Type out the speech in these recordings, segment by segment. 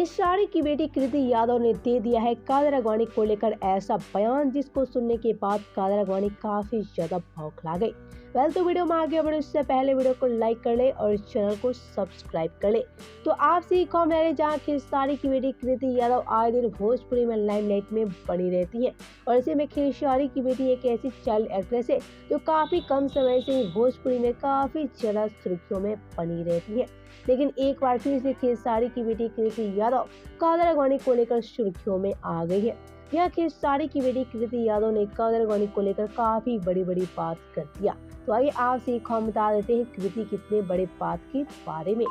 खेसारी की बेटी कृति यादव ने दे दिया है कादर अडवाणी को लेकर ऐसा बयान, जिसको सुनने के बाद कादर अडवाणी काफी ज्यादा बौखला गई। तो वीडियो में आगे बढ़े उससे पहले वीडियो को लाइक कर ले और चैनल को सब्सक्राइब कर ले। तो आपसे कॉमेंट है, जहाँ खेसारी की बेटी कृति यादव आए दिन भोजपुरी में लाइमलाइट में बनी रहती है, और ऐसे में खेसारी की बेटी एक ऐसी चाइल्ड एक्ट्रेस है जो काफी कम समय से भोजपुरी में काफी ज्यादा सुर्खियों में बनी रहती है। लेकिन एक बार फिर से खेसारी की बेटी कृति यादव कादर अडवाणी को लेकर सुर्खियों में आ गई है। यह खेसारी की बेटी कृति यादव ने कादर अडवाणी को लेकर काफी बड़ी बात कर दिया। तो आइए आपसे एक कॉमेंट बता देते हैं कृति कितने बड़े बात के बारे में।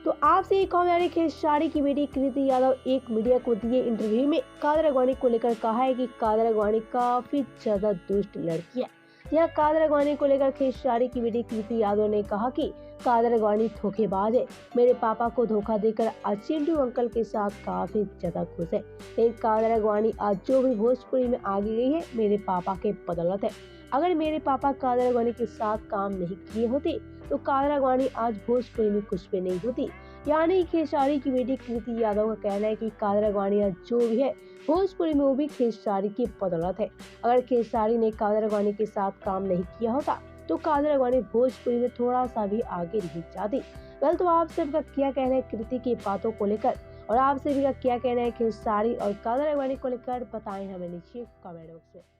तो आपसे एक कॉमेंट, खेसारी की बेटी कृति यादव एक मीडिया को दिए इंटरव्यू में कादर अडवाणी को लेकर कहा है कि कादर अडवाणी काफी ज्यादा दुष्ट लड़की है। यह कादर अडवाणी को लेकर खेसारी की बेटी कृति यादव ने कहा कि कादर अडवाणी धोखेबाज है, मेरे पापा को धोखा देकर आज चिंटू अंकल के साथ काफी ज्यादा खुश है। लेकिन कादर अडवाणी आज जो भी भोजपुरी में आगे गई है मेरे पापा के बदौलत है। अगर मेरे पापा कादर अडवाणी के साथ काम नहीं किए होते तो कादर अडवाणी आज भोजपुरी में कुछ भी नहीं होती। यानी खेसारी की बेटी कृति यादव का कहना है कि कादर अडवाणी आज जो भी है भोजपुरी में वो भी खेसारी की बदौलत है। अगर खेसारी ने कादर अडवाणी के साथ काम नहीं किया होता तो कादर अडवाणी भोजपुरी में थोड़ा सा भी आगे नहीं जाती। तो आप सबका क्या कहना है कृति की बातों को लेकर, और आप सभी का क्या कहना है खेसारी और कादर अडवाणी को लेकर, बताएं हमें नीचे कमेंट बॉक्स में।